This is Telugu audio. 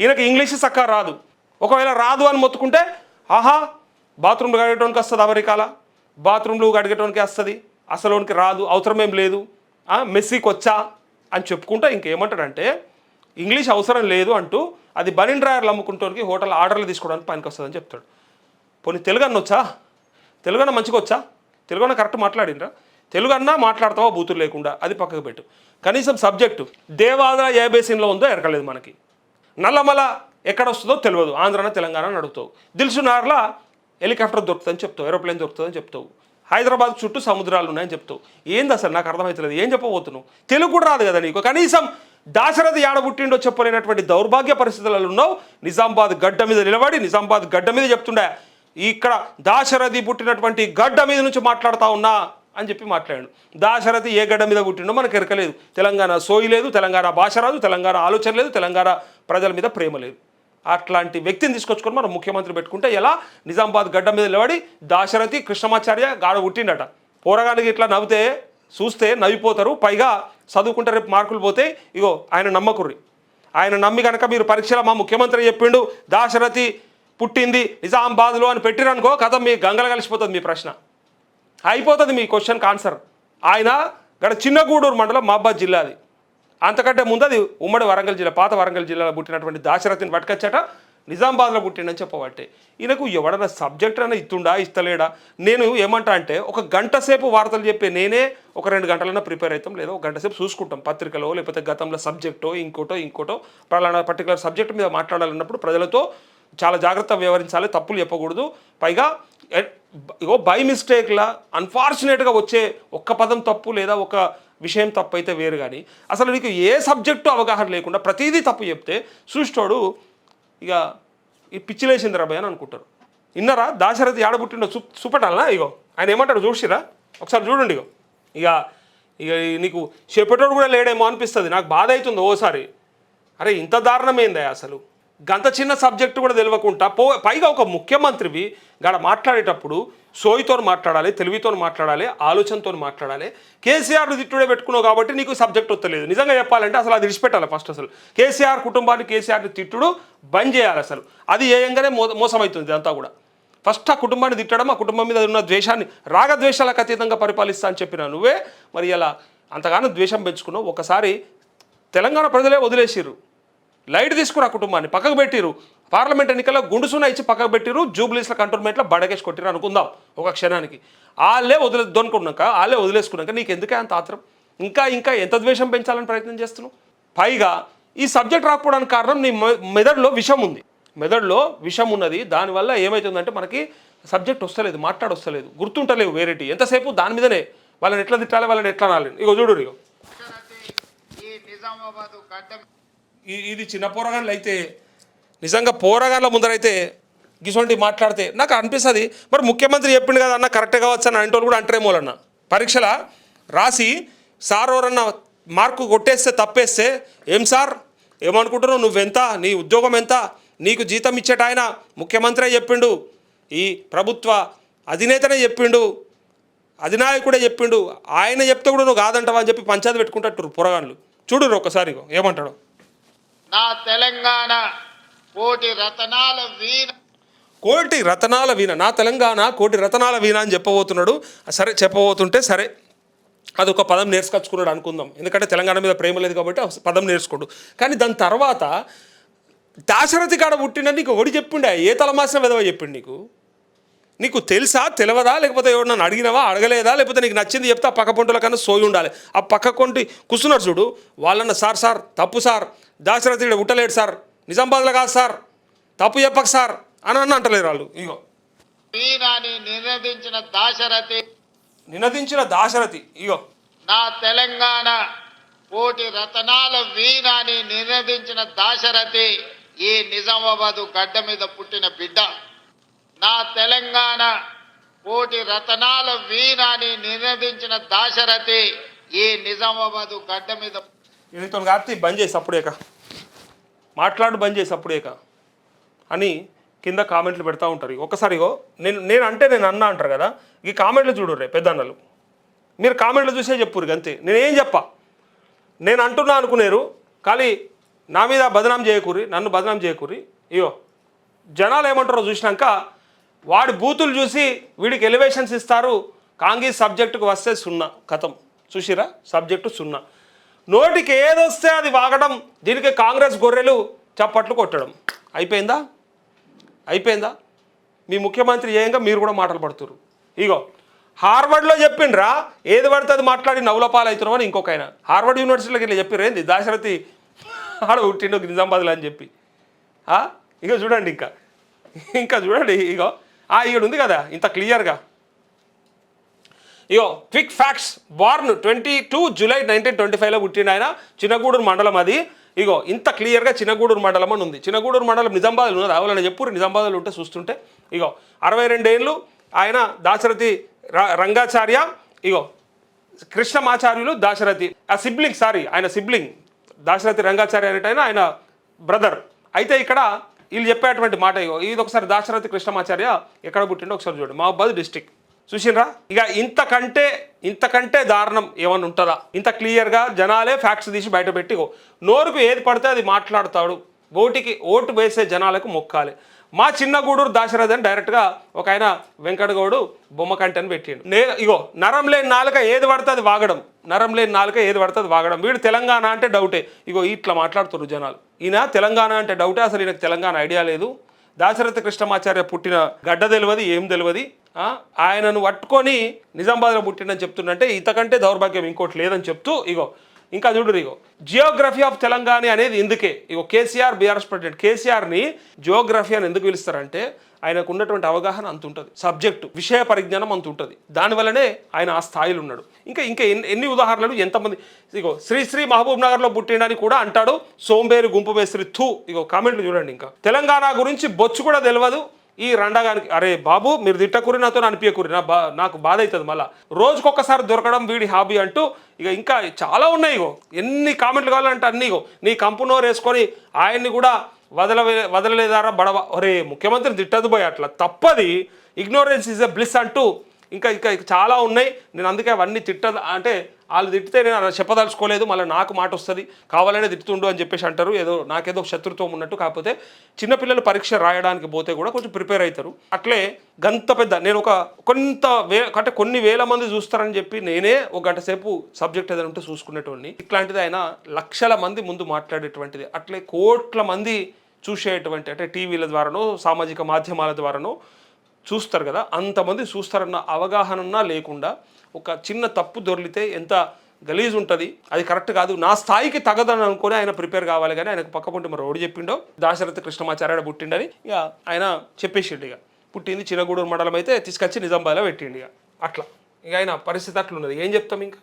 ఈయనకి ఇంగ్లీష్ చక్కగా రాదు. ఒకవేళ రాదు అని మొత్తుకుంటే ఆహా బాత్రూమ్లు కడిగేటోనికి వస్తుంది, అమెరికాలో బాత్రూమ్లు కడిగేటోనికి వస్తుంది, అసలునికి రాదు, అవసరమేం లేదు, మెస్సీకి వచ్చా అని చెప్పుకుంటా ఇంకేమంటాడంటే ఇంగ్లీష్ అవసరం లేదు అంటూ అది బనిన్ డ్రాయర్లు అమ్ముకుంటానికి హోటల్ ఆర్డర్లు తీసుకోవడానికి పనికి వస్తుందని చెప్తాడు. పోనీ తెలుగన్న వచ్చా? తెలుగన్న మంచిగా వచ్చా? తెలుగన్న కరెక్ట్ మాట్లాడినరా? తెలుగన్నా మాట్లాడతావా బూతులు లేకుండా, అది పక్కకు పెట్టు. కనీసం సబ్జెక్టు దేవాదాయ ఏ బేసిన్లో ఉందో ఎరకలేదు మనకి. నల్లమల ఎక్కడ వస్తుందో తెలియదు, ఆంధ్రాన తెలంగాణ అడుగుతావు. దిల్సునార్లా హెలికాప్టర్ దొరుకుతుందని చెప్తావు, ఏరోప్లేన్ దొరుకుతుందని చెప్తావు, హైదరాబాద్ చుట్టూ సముద్రాలు ఉన్నాయని చెప్తావు. ఏంది అసలు నాకు అర్థమవుతలేదు, ఏం చెప్పబోతున్నావు? తెలుగు కూడా రాదు కదా నీకు. కనీసం దాశరథి ఏడబుట్టిండో చెప్పలేనటువంటి దౌర్భాగ్య పరిస్థితులలో ఉన్నావు. నిజామాబాద్ గడ్డ మీద నిలబడి నిజామాబాద్ గడ్డ మీద చెప్తుండే ఇక్కడ దాశరథి పుట్టినటువంటి గడ్డ మీద నుంచి మాట్లాడుతూ ఉన్నా అని చెప్పి మాట్లాడాడు. దాశరథి ఏ గడ్డ మీద పుట్టిండో మనకు ఎరకలేదు. తెలంగాణ సోయి లేదు, తెలంగాణ భాష రాదు, తెలంగాణ ఆలోచన లేదు, తెలంగాణ ప్రజల మీద ప్రేమ లేదు. అట్లాంటి వ్యక్తిని తీసుకొచ్చుకొని మనం ముఖ్యమంత్రి పెట్టుకుంటే ఎలా? నిజామాబాద్ గడ్డ మీద నిలబడి దాశరథి కృష్ణమాచార్య గాడ పుట్టిండట. పోరగానికి ఇట్లా నవ్వుతే చూస్తే నవ్విపోతారు, పైగా చదువుకుంటే రేపు మార్కులు పోతే ఇగో ఆయన నమ్మకుర్రి. ఆయన నమ్మి కనుక మీరు పరీక్షలో మా ముఖ్యమంత్రి చెప్పిండు దాశరథి పుట్టింది నిజామాబాద్లో అని పెట్టిరనుకో కథ మీ గంగలు కలిసిపోతుంది, మీ ప్రశ్న అయిపోతుంది, మీ క్వశ్చన్కి ఆన్సర్. ఆయన గడ చిన్నగూడూరు మండలం మహబాద్ జిల్లాది. అంతకంటే ముందు అది ఉమ్మడి వరంగల్ జిల్లా, పాత వరంగల్ జిల్లాలో పుట్టినటువంటి దాశరథిని పట్టుకొచ్చట నిజామాబాద్లో పుట్టిండని చెప్పబట్టే ఈయనకు ఎవడన్నా సబ్జెక్ట్ అయినా ఇస్తుండా ఇస్తలేడా? నేను ఏమంటా అంటే ఒక గంట సేపు వార్తలు చెప్పే నేనే ఒక 2 గంటలైనా ప్రిపేర్ అవుతాం, లేదా ఒక గంట సేపు చూసుకుంటాం పత్రికలో, లేకపోతే గతంలో సబ్జెక్టో ఇంకోటో పలానా పర్టికులర్ సబ్జెక్ట్ మీద మాట్లాడాలన్నప్పుడు ప్రజలతో చాలా జాగ్రత్తగా వ్యవహరించాలి, తప్పులు చెప్పకూడదు. పైగా ఇగో బై మిస్టేక్లా అన్ఫార్చునేట్గా వచ్చే ఒక్క పదం తప్పు లేదా ఒక విషయం తప్పు అయితే వేరు, కానీ అసలు నీకు ఏ సబ్జెక్టు అవగాహన లేకుండా ప్రతిదీ తప్పు చెప్తే చూస్తోడు ఇక ఈ పిచ్చిలేసింది రాబాయ్ అని అనుకుంటారు. ఇన్నరా దాశరథి ఆడబుట్టిండో చూపెట్టాలనా? ఇగో ఆయన ఏమంటాడు చూసిరా, ఒకసారి చూడండి. ఇక ఇక నీకు చెప్పేటోడు కూడా లేడేమో అనిపిస్తుంది, నాకు బాధ అవుతుంది ఓసారి. అరే ఇంత దారుణమైందా అసలు? గంత చిన్న సబ్జెక్టు కూడా తెలియకుండా పైగా ఒక ముఖ్యమంత్రివి గాడ మాట్లాడేటప్పుడు సోయితో మాట్లాడాలి, తెలివితో మాట్లాడాలి, ఆలోచనతో మాట్లాడాలి. కేసీఆర్ తిట్టుడే పెట్టుకున్నావు కాబట్టి నీకు సబ్జెక్ట్ వస్తలేదు. నిజంగా చెప్పాలంటే అసలు అది విడిచిపెట్టాలి ఫస్ట్. అసలు కేసీఆర్ కుటుంబాన్ని కేసీఆర్ని తిట్టుడు బంద్ చేయాలి. అసలు అది ఏయంగానే మోసమవుతుంది అంతా కూడా. ఫస్ట్ ఆ కుటుంబాన్ని తిట్టడం, ఆ కుటుంబం మీద ఉన్న ద్వేషాన్ని రాగద్వేషాలకు అతీతంగా పరిపాలిస్తా అని చెప్పినా నువ్వే మరి ఇలా అంతగానో ద్వేషం పెంచుకున్నావు. ఒకసారి తెలంగాణ ప్రజలే వదిలేసిర్రు, లైట్ తీసుకురు, ఆ కుటుంబాన్ని పక్కకు పెట్టిరు, పార్లమెంట్ ఎన్నికల్లో గుండుసున ఇచ్చి పక్కకు పెట్టిరు, జూబ్లీస్ల కంటోన్మెంట్లో బడగేసి కొట్టిరు అనుకుందాం ఒక క్షణానికి. వాళ్ళే వాళ్ళే వదిలేసుకున్నాక నీకు ఎందుకే అంత ఆత్రం? ఇంకా ఎంత ద్వేషం పెంచాలని ప్రయత్నం చేస్తున్నావు? పైగా ఈ సబ్జెక్ట్ రాకపోవడానికి కారణం నీ మెదడులో విషం ఉంది. మెదడులో విషం ఉన్నది. దానివల్ల ఏమవుతుందంటే మనకి సబ్జెక్ట్ వస్తలేదు, మాట్లాడొస్తలేదు, గుర్తుంటలేవు వేరేటి. ఎంతసేపు దాని మీదనే వాళ్ళని ఎట్లా తిట్టాలి, వాళ్ళని ఎట్లా అనాలి. ఇగో చూడు, ఇగో ఇది చిన్న పోరగాళ్ళు అయితే నిజంగా పోరగాళ్ళ ముందరైతే గిసొంటి మాట్లాడితే నాకు అనిపిస్తుంది మరి ముఖ్యమంత్రి చెప్పిండు కదా అన్న కరెక్టే కావచ్చు అని అంటోళ్ళు కూడా అంటారేమోలన్న. పరీక్షల రాసి సార్ ఎవరన్నా మార్కు కొట్టేస్తే తప్పేస్తే ఏం సార్ ఏమనుకుంటున్నావు, నువ్వెంత, నీ ఉద్యోగం ఎంత, నీకు జీతం ఇచ్చేట ఆయన ముఖ్యమంత్రి చెప్పిండు, ఈ ప్రభుత్వ అధినేతనే చెప్పిండు, అధినాయకుడే చెప్పిండు, ఆయన చెప్తే కూడా నువ్వు కాదంటావా అని చెప్పి పంచాయతీ పెట్టుకుంటారు పోరగాళ్ళు. చూడు ఒకసారి ఏమంటాడు. నా తెలంగాణ కోటి రతనాల వీణ, నా తెలంగాణ కోటి రతనాల వీణ అని చెప్పబోతున్నాడు. సరే చెప్పబోతుంటే సరే అది ఒక పదం నేర్చుకొచ్చుకున్నాడు అనుకుందాం, ఎందుకంటే తెలంగాణ మీద ప్రేమ లేదు కాబట్టి పదం నేర్చుకోడు. కానీ దాని తర్వాత దాశరథి కాడ పుట్టిన నీకు ఒకటి చెప్పిండే, ఏ తలమాసిన విధవ చెప్పిండు నీకు తెలుసా తెలియదా, లేకపోతే ఎవరు అడిగినవా అడగలేదా, లేకపోతే నీకు నచ్చింది చెప్తే ఆ పక్క పొంటుల కన్నా సోయి ఉండాలి. ఆ పక్క కొంటి కూర్చున్నారు చూడు వాళ్ళన్న సార్ తప్పు సార్, దాశరథి ఇక్కడ పుట్టలేడు సార్, నిజామాబాద్లో కాదు సార్, తప్పు చెప్పక సార్ అని అంటలేరు వాళ్ళు. ఇగో నినదించిన దాశరథి ఇగో నా తెలంగాణ కోటి రతనాల వీణాన్ని నినదించిన దాశరథి ఈ నిజామాబాదు గడ్డ మీద పుట్టిన బిడ్డ. నా తెలంగాణ కోటి రతనాల వీణాన్ని నినదించిన దాశరథి ఈ నిజామాబాదు గడ్డ మీద. వీళ్ళతో కార్తీ బంద్ చేసి అప్పుడేక మాట్లాడు, బంద్ చేసి అప్పుడేక అని కింద కామెంట్లు పెడతా ఉంటారు. ఒక్కసారిగో నేను అన్నా అంటారు కదా, ఈ కామెంట్లు చూడుర్రే పెద్దన్నలు, మీరు కామెంట్లు చూసే చెప్పురు అంతే. నేనేం చెప్పా, నేను అంటున్నా అనుకునేరు, కానీ నా మీద బదనాం చేయకూరి, నన్ను బదనాం చేయకూరి. ఇగో జనాలు ఏమంటారో చూసినాక వాడి బూతులు చూసి వీడికి ఎలివేషన్స్ ఇస్తారు. కాంగ్రెస్ సబ్జెక్టుకు వస్తే సున్నా కథం. చూసిరా, సబ్జెక్టు సున్నా. నోటికి ఏదొస్తే అది వాగడం, దీనికి కాంగ్రెస్ గొర్రెలు చప్పట్లు కొట్టడం. అయిపోయిందా? మీ ముఖ్యమంత్రి ఏయంగా మీరు కూడా మాటలు పడుతున్నారు. ఇగో హార్వర్డ్లో చెప్పిండ్రా, ఏది పడితే అది మాట్లాడి నవ్వులపాలు అవుతున్నాం అని ఇంకొక ఆయన హార్వర్డ్ యూనివర్సిటీలోకి ఇట్లా చెప్పిర్రు. ఏంది దాశరథి ఆడ పుట్టిండు నిజామాబాద్లో అని చెప్పి. ఇక చూడండి, ఇంకా చూడండి. ఇగో ఇక్కడ ఉంది కదా ఇంత క్లియర్గా. ఇగో క్విక్ ఫ్యాక్ట్స్. బార్న్ 22 జూలై 1925లో పుట్టిండు ఆయన. చిన్నగూడూరు మండలం అది. ఇగో ఇంత క్లియర్గా చిన్నగూడూరు మండలం అని ఉంది. చిన్నగూడూరు మండలం నిజామాబాద్లో ఉన్నది. అవలని చెప్పురు నిజామాబాద్లో ఉంటే చూస్తుంటే. ఇగో 62 ఏళ్ళు ఆయన. దాశరథి రంగాచార్య, ఇగో కృష్ణమాచార్యులు దాశరథి ఆయన సిబ్లింగ్ దాశరథి రంగాచార్య అనేటైనా ఆయన బ్రదర్. అయితే ఇక్కడ వీళ్ళు చెప్పేటువంటి మాట ఇగో ఇది ఒకసారి దాశరథి కృష్ణమాచార్య ఎక్కడ పుట్టిండో ఒకసారి చూడండి. మహబూబాబాద్ డిస్టిక్. చూసిండ్రా? ఇక ఇంతకంటే దారుణం ఏమన్నా ఉంటుందా? ఇంత క్లియర్గా జనాలే ఫ్యాక్ట్స్ తీసి బయటపెట్టి నోరుకు ఏది పడితే అది మాట్లాడతాడు. ఓటు వేసే జనాలకు మొక్కాలి. మా చిన్నగూడూరు దాశరథి అని డైరెక్ట్గా ఒక ఆయన వెంకటగౌడు బొమ్మ కంటెని పెట్టిండు. ఇగో నరం లేని నాలుక ఏది పడుతుంది వాగడం. వీడు తెలంగాణ అంటే డౌటే. ఇగో ఇట్లా మాట్లాడుతున్నారు జనాలు. ఈయన తెలంగాణ అంటే డౌటే, అసలు ఈయనకు తెలంగాణ ఐడియా లేదు. దాశరథి కృష్ణమాచార్య పుట్టిన గడ్డ తెలియదు, ఏం తెలియదు. ఆయనను పట్టుకొని నిజామాబాద్లో పుట్టిండని చెప్తుండంటే ఇంతకంటే దౌర్భాగ్యం ఇంకోటి లేదని చెప్తూ ఇగో ఇంకా చూడు. ఇగో జియోగ్రఫీ ఆఫ్ తెలంగాణ అనేది ఇందుకే. ఇగో కేసీఆర్ బీఆర్ఎస్ ప్రెసిడెంట్ కేసీఆర్ని జియోగ్రఫీ అని ఎందుకు పిలుస్తారంటే ఆయనకు ఉన్నటువంటి అవగాహన అంత ఉంటుంది, సబ్జెక్టు విషయ పరిజ్ఞానం అంత ఉంటుంది. దానివల్లనే ఆయన ఆ స్థాయిలో ఉన్నాడు. ఇంకా ఎన్ని ఉదాహరణలు, ఎంతమంది. ఇగో శ్రీ మహబూబ్ నగర్లో పుట్టిండని కూడా అంటాడు. సోంబేరు గుంపు మేస్త్రి ఇగో కామెంట్లు చూడండి. ఇంకా తెలంగాణ గురించి బొచ్చు కూడా తెలియదు ఈ రండగానికి. అరే బాబు, మీరు తిట్టకూరి నాతో అనిపించకూరి, నాకు బాధ అవుతుంది. మళ్ళీ రోజుకొకసారి దొరకడం వీడి హాబీ అంటూ ఇంకా చాలా ఉన్నాయి. ఇగో ఎన్ని కామెంట్లు కావాలంటే అన్నీ. ఇగో నీ కంపునోరు వేసుకొని ఆయన్ని కూడా వదలలేదారా బడవ. ఒరే ముఖ్యమంత్రిని తిట్టదు పోయి, అట్లా తప్పది. ఇగ్నోరెన్స్ ఈజ్ ఎ బ్లిస్ అంటూ ఇంకా చాలా ఉన్నాయి. నేను అందుకే అవన్నీ తిట్టదు అంటే వాళ్ళు తిట్టితే నేను చెప్పదలుచుకోలేదు, మళ్ళీ నాకు మాట వస్తుంది, కావాలనే తిట్టుతుండు అని చెప్పేసి అంటారు. నాకేదో శత్రుత్వం ఉన్నట్టు. కాకపోతే చిన్నపిల్లలు పరీక్ష రాయడానికి పోతే కూడా కొంచెం ప్రిపేర్ అవుతారు. అట్లే గంత పెద్ద నేను అంటే కొన్ని వేల మంది చూస్తారని చెప్పి నేనే ఒక గంట సేపు సబ్జెక్ట్ ఏదైనా ఉంటే చూసుకునేటోడిని. ఇట్లాంటిది ఆయన లక్షల మంది ముందు మాట్లాడేటువంటిది. అట్లే కోట్ల మంది చూసేటువంటి, అంటే టీవీల ద్వారానో సామాజిక మాధ్యమాల ద్వారానో చూస్తారు కదా, అంతమంది చూస్తారన్న అవగాహన లేకుండా ఒక చిన్న తప్పు దొర్లితే ఎంత గలీజ్ ఉంటుంది. అది కరెక్ట్ కాదు, నా స్థాయికి తగదని అనుకుని ఆయన ప్రిపేర్ కావాలి. కానీ ఆయనకు పక్కపుంటే మరి ఎవడు చెప్పిండో దాశరథి కృష్ణమాచార్య పుట్టిండని ఇక ఆయన చెప్పేసిండు. ఇక పుట్టింది చిన్నగూడూరు మండలం అయితే తీసుకొచ్చి నిజామాబాద్లో పెట్టిండు. అట్లా ఆయన పరిస్థితి అట్లున్నది. ఏం చెప్తాం ఇంకా.